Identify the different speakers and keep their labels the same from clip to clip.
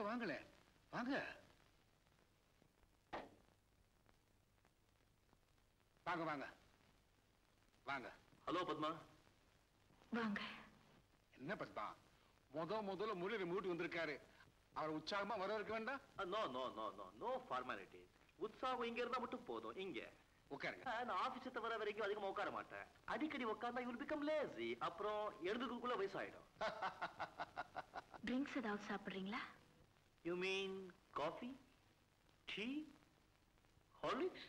Speaker 1: வாங்களே வாங்க வாங்க வாங்க வாங்க.
Speaker 2: ஹலோ பத்மா.
Speaker 3: வாங்க.
Speaker 1: என்ன பத்மா, முதல்ல முரளி மூட்டி வந்திருக்காரு, அவர் உற்சாகமா வர இருக்க வேண்டாம்?
Speaker 2: No no no no no formality. உற்சாகம் இங்க இருந்தா மட்டும் போதும். இங்க
Speaker 1: உட்காருங்க.
Speaker 2: நான் ஆபீஸ் வர வரைக்கும் அதிகமா உட்கார மாட்டேன். அடிக்கடி உட்கார்ந்தா யூ வில் பிகம் லேசி. அப்புறம் எழுதுக்குள்ள வயசாயிடும்.
Speaker 3: ட்ரிங்க்ஸ் ஏதாவது சாப்பிடுறீங்களா?
Speaker 2: You mean coffee, tea, Horlicks?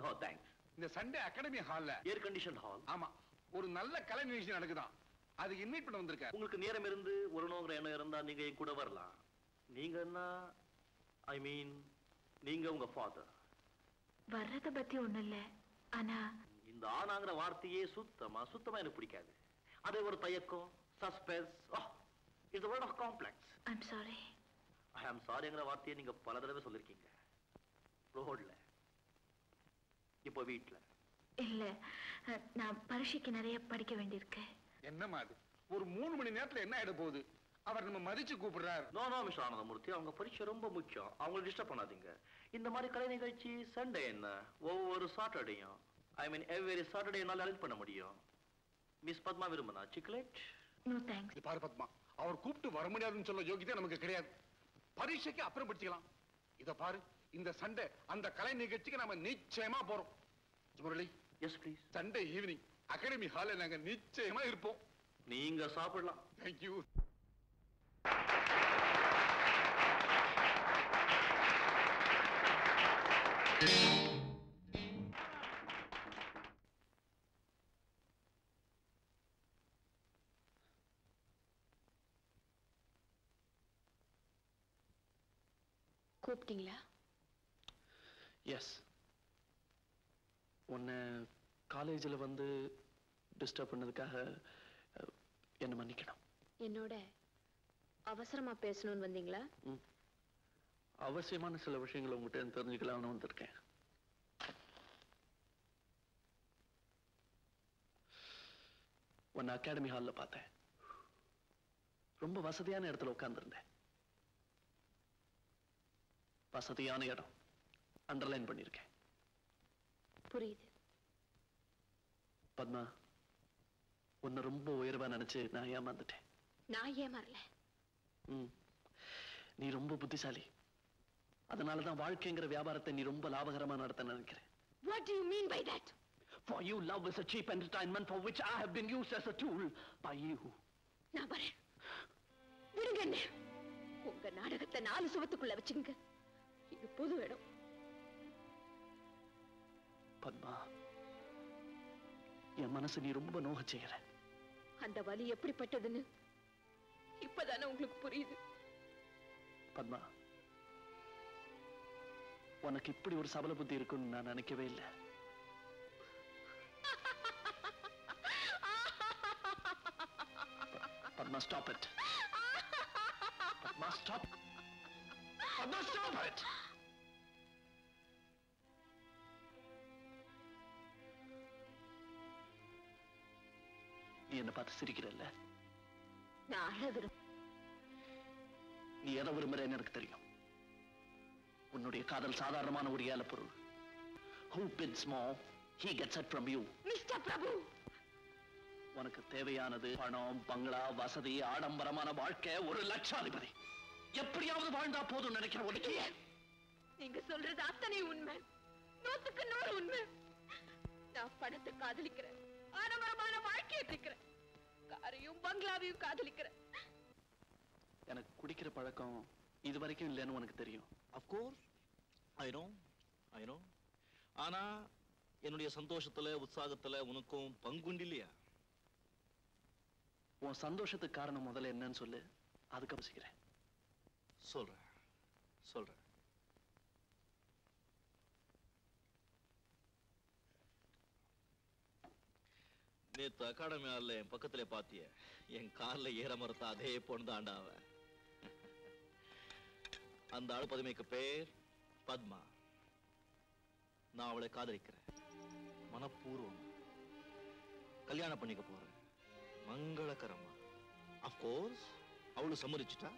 Speaker 2: No thanks.
Speaker 1: இந்த சண்டே அகாடமி ஹால்ல
Speaker 2: ஏர் கண்டிஷன் ஹால்.
Speaker 1: ஆமா, ஒரு நல்ல கலை நிகழ்ச்சி நடக்குதான், அதுக்கு இன்வைட் பண்ண வந்திருக்காரு.
Speaker 2: உங்களுக்கு நேரம் இருந்து வரணுங்கிற எண்ணம் இருந்தா நீங்க என் கூட வரலாம். நீங்க என்ன, ஐ மீன் நீங்க உங்க ஃபாதர்.
Speaker 3: வர்றத பத்தி ஒண்ணு இல்ல, ஆனா
Speaker 2: இந்த ஆனாங்கிற வார்த்தையே சுத்தமா எனக்கு பிடிக்காது. அது ஒரு தயக்கம், suspense. It's a word of complex.
Speaker 3: I'm sorry.
Speaker 2: I am sorryங்கிற வார்த்தையை நீங்க பல தடவை சொல்லிருக்கீங்க. ரோட்ல, இப்போ வீட்ல.
Speaker 3: இல்ல, நான் பரீட்சைக்கு நிறைய படிக்க வேண்டியிருக்கு.
Speaker 1: என்னமா அது, ஒரு 3 மணி நேரத்துல என்ன ஆயிட போகுது? அவர் நம்ம மதிச்சு கூப்பிடுறாரு.
Speaker 2: நோ நோ மிஸ்டர் ஆனந்தமூர்த்தி, அவங்க பரீட்சை ரொம்ப முக்கியம். அவங்களை டிஸ்டர்ப் பண்ணாதீங்க. இந்த மாதிரி கலை நிகழ்ச்சி சண்டே என்ன, ஒவ்வொரு சாட்டர்டேயும், ஐ மீன் எவ்ரி சாட்டர்டே என்னால அரேஞ்ச் பண்ண முடியும். மிஸ் பத்மா விரும்பினா சிக்லேட்?
Speaker 3: No thanks.
Speaker 1: பாரு பத்மா, அவர் கூப்பிட்டு வர முடியாதுன்னு சொல்ல யோகியதை நமக்கு கிடையாது. பரீட்சைக்கு அப்புறம் படிச்சுக்கலாம். இத பாரு, இந்த சண்டே அந்த கலை நிகழ்ச்சிக்கு நாம நிச்சயமா போறோம். Murali,
Speaker 2: yes please.
Speaker 1: Sunday evening academy ஹால்ல நாங்க நிச்சயமா இருப்போம்.
Speaker 2: நீங்க சாப்பிடலாம்.
Speaker 1: தேங்க்யூ.
Speaker 3: கூப்பிட்டீங்களா?
Speaker 4: எஸ். உன்னை காலேஜில் வந்து டிஸ்டர்ப் பண்ணதுக்காக என்ன மன்னிக்கணும்.
Speaker 5: என்னோட அவசரமா பேசணும்னு வந்தீங்களா?
Speaker 4: அவசியமான சில விஷயங்களை உங்ககிட்ட தெரிஞ்சுக்கலாம்னு வந்திருக்கேன். உன்னை அகாடமி ஹாலில் பார்த்தேன். ரொம்ப வசதியான இடத்துல உட்கார்ந்துருந்தேன். வசதியான இடம் அண்டர்லைன் பண்ணிருக்கேன்.
Speaker 5: புரியுது.
Speaker 4: பத்மா, உன்னை ரொம்ப உயர்வா நினைச்சு நான் ஏமாந்துட்டேன்.
Speaker 5: நான் ஏமாறல.
Speaker 4: நீ ரொம்ப புத்திசாலி. அதனாலதான் வாழ்க்கைங்கிற வியாபாரத்தை நீ ரொம்ப லாபகரமா நடத்த நினைக்கிறேன்.
Speaker 5: What do you mean by that?
Speaker 4: For you, love is a cheap entertainment for which I have been used as a tool by you.
Speaker 5: நான் வரேன். விடுங்க என்ன. உங்க நாடகத்தை 4 சுவத்துக்குள்ள வச்சுங்க. இது பொது இடம்.
Speaker 4: பத்மா, என் மனசு நீ ரொம்ப நோக செய்யற.
Speaker 5: அந்த வலி எப்படிப்பட்டதுன்னு இப்பதானே உங்களுக்கு புரியுது.
Speaker 4: பத்மா, உனக்கு இப்படி ஒரு சபல புத்தி இருக்குன்னு நான் நினைக்கவே இல்லை. Padma, stop it. Padma, stop. Padma, stop it. நீ என்ன பார்த்து சிரிக்கிறல்ல?
Speaker 5: நான் அழ
Speaker 4: நீ எதை விரும்புறேன்னு எனக்கு தெரியும். உன்னுடைய காதல் சாதாரணமான ஒரு ஏல பொருள். Who bids more, he gets it from you.
Speaker 5: Mr. Prabhu.
Speaker 4: உனக்கு தேவையானது பணம், பங்களா, வசதி, ஆடம்பரமான வாழ்க்கை, ஒரு லட்சாதிபதி. எப்படியாவது வாழ்ந்தா போதும் நினைக்கிற உனக்கு.
Speaker 5: நீங்க சொல்றது அத்தனை உண்மை. 100க்கு 100 உண்மை. நான் பணத்தை காதலிக்கிறேன். ஆடம்பரமான வாழ்க்கையை பிடிக்கிறேன். காரையும் பங்களாவையும் காதலிக்கிறேன்.
Speaker 4: எனக்கு குடிக்கிற பழக்கம் இது வரைக்கும் இல்லைன்னு உனக்கு தெரியும்.
Speaker 2: Of course, I know. ஆனா என்னுடைய சந்தோஷத்துல, உற்சாகத்துல உனக்கும் பங்குண்டு இல்லையா?
Speaker 4: உன் சந்தோஷத்துக்கு காரணம் முதல்ல என்னன்னு சொல்லு, அதுக்கு யோசிக்கிறேன். சொல்றேன். நேத்து அகாடமி ஹால்ல என் பக்கத்துல பாத்திய, என் கார்ல ஏற மறுத்த அதே பொண்ணு தாண்டா அவ. அந்த ஆளு பதுமைக்கு பேர் பத்மா. நான் அவளை காதலிக்கிறேன், மனப்பூர்வம். கல்யாணம் பண்ணிக்க போறேன், மங்களகரமா. அப்கோர்ஸ் அவளு சம்மதிச்சுட்டா.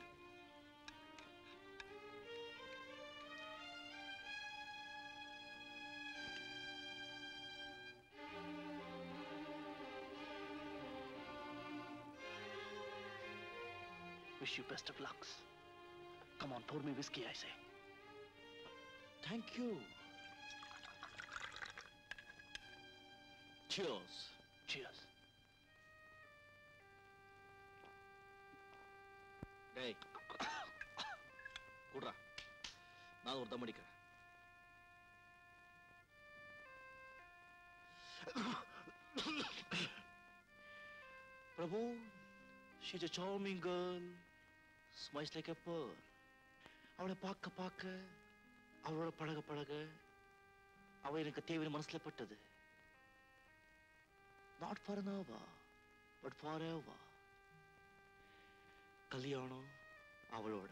Speaker 4: wish you best of lucks. Come on, pour me whiskey, I say.
Speaker 6: Thank you. Cheers.
Speaker 4: Cheers.
Speaker 6: டேய் குடுறா, நான் ஒரு தம் அடிக்கிறேன். பிரபு, she's a charming girl, smiles like a pearl. அவளை பார்க்க பார்க்க, அவளோட பழக பழக, அவ எனக்கு தேவையான மனசுல பட்டது. Not for an hour, but forever. கல்யாணம் அவளோட.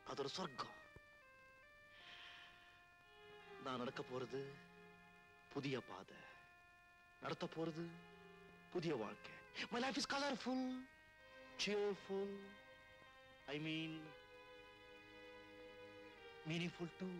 Speaker 6: அது ஒரு சொர்க்கம். நான் நடக்க போறது புதிய பாதை, நடத்த போறது புதிய வாழ்க்கை. My life is colorful, cheerful, I mean meaningful too.